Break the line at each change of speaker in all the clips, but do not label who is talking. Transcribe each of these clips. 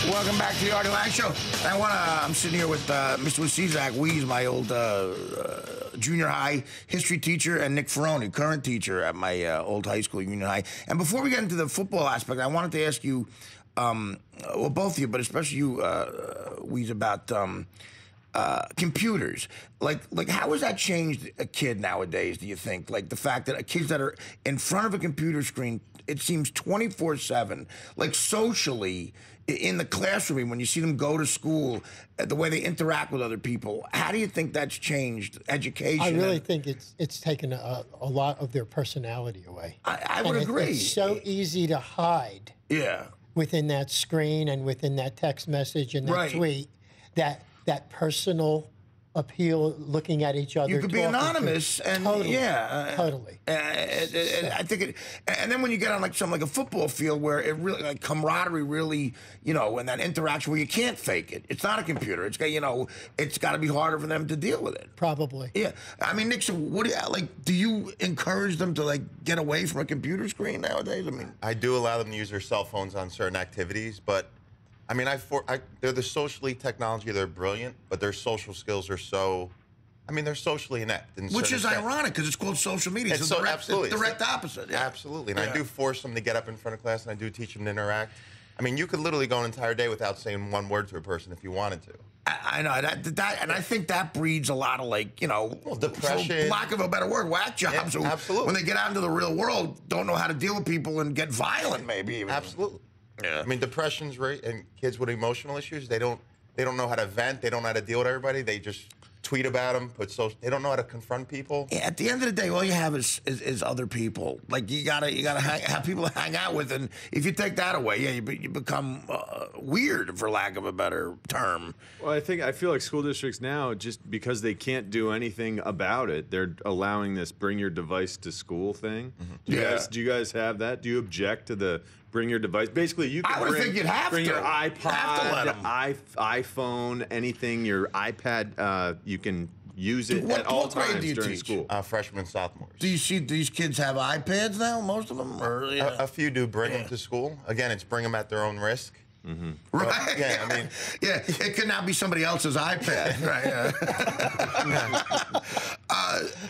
Welcome back to the Artie Lange Show. I'm sitting here with Mr. Wieczezak, Weez, my old junior high history teacher, and Nick Ferroni, current teacher at my old high school, junior high. And before we get into the football aspect, I wanted to ask you, well, both of you, but especially you, Weez, about computers. Like, how has that changed a kid nowadays, do you think? Like, the fact that kids that are in front of a computer screen, it seems 24/7, like socially, in the classroom, when you see them go to school, the way they interact with other people, how do you think that's changed education?
I really think it's taken a lot of their personality away.
I would agree.
It's so easy to hide within that screen and within that text message and that tweet, that personal appeal, looking at each other.
You could be anonymous, and
totally.
I think it. And then when you get on like something like a football field, where it really, like, camaraderie, really, you know, and that interaction where you can't fake it. It's not a computer. It's got, you know, it's got to be harder for them to deal with it.
Probably.
Yeah. I mean, Nick, so what do you like? Do you encourage them to like get away from a computer screen nowadays? I mean,
I do allow them to use their cell phones on certain activities, but. I mean, they're the socially technology. They're brilliant, but their social skills are so. I mean, they're socially inept.
Which is ironic because it's called social media.
It's
so
absolutely
direct opposite. Yeah.
Absolutely, and I do force them to get up in front of class, and I do teach them to interact. I mean, you could literally go an entire day without saying one word to a person if you wanted to.
I know that, and I think that breeds a lot of, like, you know,
depression,
for lack of a better word, whack jobs.
Yeah, absolutely.
When they get out into the real world, don't know how to deal with people and get violent, maybe even.
Absolutely.
Yeah.
I mean, depression's right, and kids with emotional issues, they don't know how to vent. They don't know how to deal with everybody. They just tweet about them. They don't know how to confront people.
Yeah, at the end of the day, all you have is other people. Like, you gotta have people to hang out with, and if you take that away, yeah, you become weird, for lack of a better term.
Well, I feel like school districts now, just because they can't do anything about it, they're allowing this bring your device to school thing.
Mm-hmm.
Do you guys have that? Do you object to the bring your device? Basically, you can bring your iPod, iPhone, anything, your iPad. You can use it at all times during school.
Freshmen and sophomores.
Do you see these kids have iPads now? Most of them, or
a few do bring them to school. Again, it's bring them at their own risk.
Mm-hmm. Right.
But, yeah, I mean,
yeah, it could now be somebody else's iPad, right?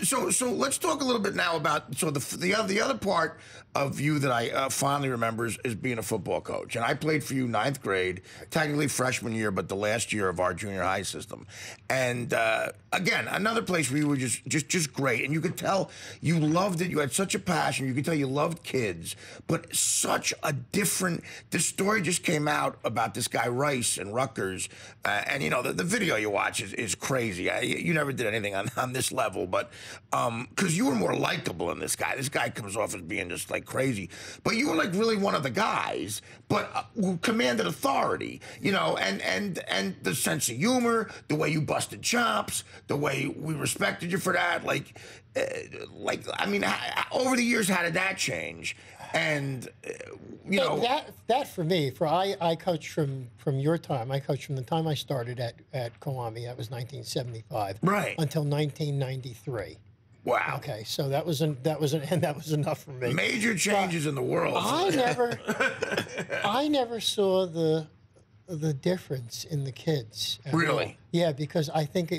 So let's talk a little bit now about the other part of you that I fondly remember is being a football coach, and I played for you 9th grade, technically freshman year, but the last year of our junior high system, and again, another place where you were just great, and you could tell you loved it. You had such a passion. You could tell you loved kids, but such a different. This story just came out about this guy Rice and Rutgers, and you know the video you watch is crazy. You never did anything on this level, but because you were more likable than this guy. This guy comes off as being just like crazy, but you were like really one of the guys, but who commanded authority. You know, and the sense of humor, the way you busted chops, the way we respected you for that. Like I mean, over the years, how did that change? And you know,
that for me, I coached from your time. I coached from the time I started at Kiwami. That was 1975,
right,
until 1993.
Wow.
Okay, so that was enough for me.
Major changes in the world.
I never saw the difference in the kids.
Really?
Yeah, because I think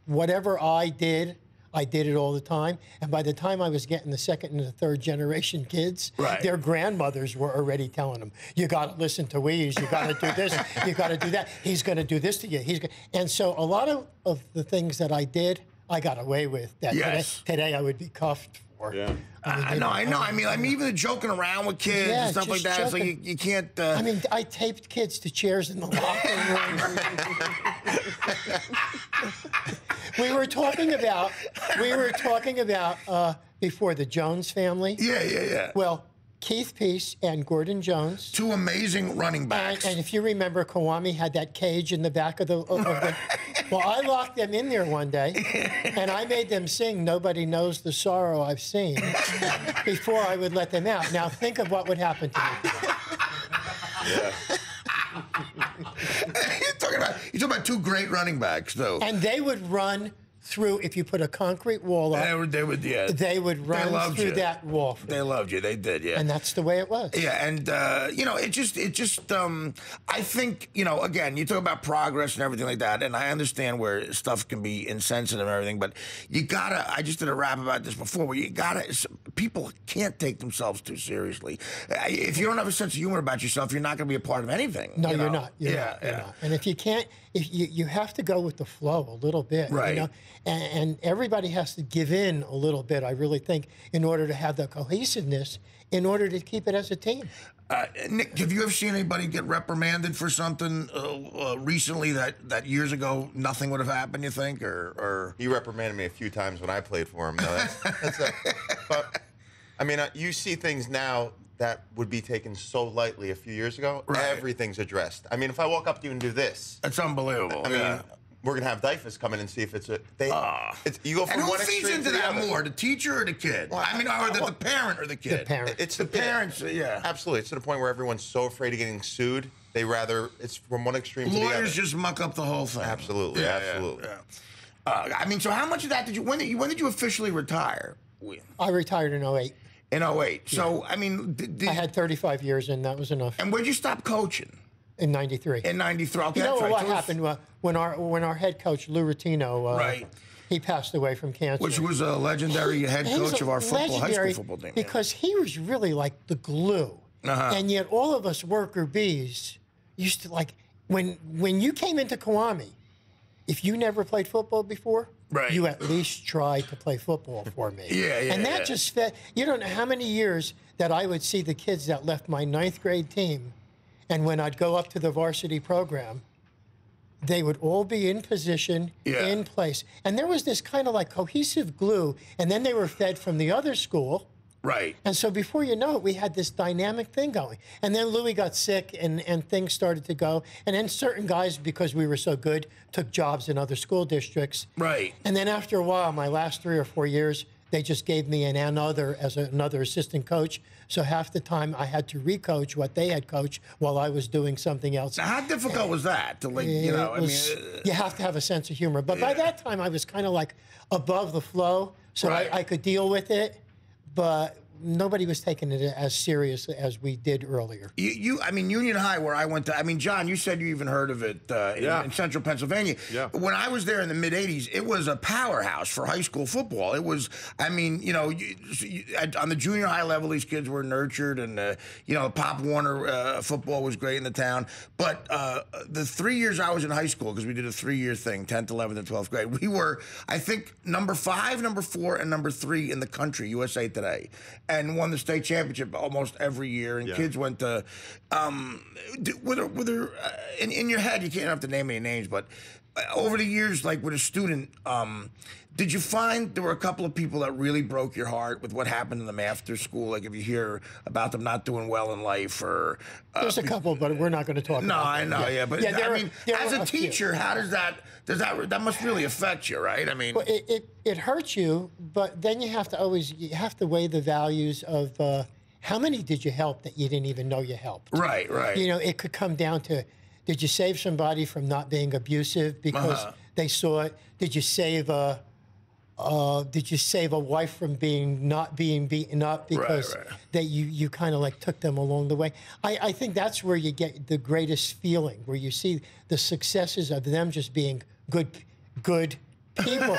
whatever I did it all the time. And by the time I was getting the second and the third generation kids, their grandmothers were already telling them, you got to listen to Weez, you got to do this, you got to do that. He's going to do this to you. And so a lot of the things that I did, I got away with. That today I would be cuffed for.
Yeah. I know. I mean, even joking around with kids and stuff like that. It's like you can't.
I mean, I taped kids to chairs in the locker room. We were talking about before the Jones family.
Yeah.
Well, Keith Peace and Gordon Jones.
2 amazing running backs.
And if you remember, Kiwami had that cage in the back of the... Well, I locked them in there one day, and I made them sing Nobody Knows the Sorrow I've Seen before I would let them out. Now, think of what would happen to me.
Yeah. You're talking about 2 great running backs, though.
And they would run through, if you put a concrete wall up,
they
would run through that wall.
They loved you. They did, yeah.
And that's the way it was.
Yeah, and it just I think, again, you talk about progress and everything like that, and I understand where stuff can be insensitive and everything, but you gotta. I just did a rap about this before, where people can't take themselves too seriously. If you don't have a sense of humor about yourself, you're not going to be a part of anything.
No, you're not. You're not. And if you can't, you have to go with the flow a little bit,
right?
And everybody has to give in a little bit, I really think, in order to have the cohesiveness, in order to keep it as a team.
Nick, have you ever seen anybody get reprimanded for something recently that years ago nothing would have happened, you think? Or
He reprimanded me a few times when I played for him. No, but, I mean, you see things now that would be taken so lightly a few years ago. Right. Everything's addressed. I mean, if I walk up to you and do this.
That's unbelievable.
I mean, we're going to have DIFAS come in and see if it's you go from one extreme
feeds into
to the
that
other.
more, the teacher or the kid? Well, I mean, or the parent or the kid?
The parent.
It's the parents, yeah.
Absolutely. It's to the point where everyone's so afraid of getting sued, it's from one extreme to the other.
Lawyers just muck up the whole thing.
Absolutely, absolutely.
Yeah. I mean, so how much of that when did you officially retire?
I retired in 08.
In 08. So, I mean...
I had 35 years, and that was enough.
And where'd you stop coaching?
In 93.
In 93. Okay,
you know what happened when our head coach, Lou Rotino,
right.
He passed away from cancer.
Which was a legendary head coach of our high school football team.
Because he was really like the glue. And yet all of us worker bees used to, like, when you came into Kiwami, if you never played football before,
right.
you at least tried to play football for me. And that just fed, you don't know how many years that I would see the kids that left my 9th grade team, and when I'd go up to the varsity program, they would all be in position, in place. And there was this kind of like cohesive glue, and then they were fed from the other school.
Right.
And so before you know it, we had this dynamic thing going. And then Louis got sick, and things started to go. And then certain guys, because we were so good, took jobs in other school districts.
Right.
And then after a while, my last 3 or 4 years, they just gave me another assistant coach. So half the time I had to recoach what they had coached while I was doing something else.
Now, how difficult was that? To
You have to have a sense of humor. But by that time, I was kind of like above the flow, so I could deal with it. But nobody was taking it as seriously as we did earlier.
I mean, Union High, where I went to, I mean, John, you said you even heard of it in central Pennsylvania.
Yeah.
When I was there in the mid-'80s, it was a powerhouse for high school football. It was, I mean, on the junior high level, these kids were nurtured, and, Pop Warner football was great in the town. But the 3 years I was in high school, because we did a 3-year thing, 10th, 11th, and 12th grade, we were, I think, number 5, number 4, and number 3 in the country, USA Today. And won the state championship almost every year. And kids went to, in your head, you can't have to name any names, but over the years, like with a student, did you find there were a couple of people that really broke your heart with what happened to them after school? Like if you hear about them not doing well in life, or
there's a couple, but we're not going to talk.
No,
about
I know,
them.
But I mean, as a teacher, how does that must really affect you, right? I mean,
well, it hurts you, but then you have to weigh the values of how many did you help that you didn't even know you helped.
Right.
It could come down to, did you save somebody from not being abusive because they saw it? Did you save a wife from not being beaten up because that you kind of like took them along the way? I think that's where you get the greatest feeling, where you see the successes of them just being good people.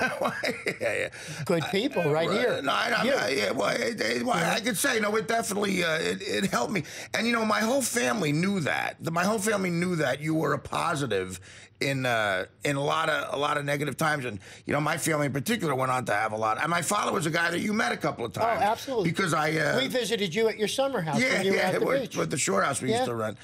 Good people right here.
No, I could say, it definitely, it helped me. And, my whole family knew that. My whole family knew that you were a positive in a lot of negative times. And, my family in particular went on to have a lot. And my father was a guy that you met a couple of times.
Oh, absolutely.
Because
we visited you at your summer house when you were at the beach.
With the shore house we used to run.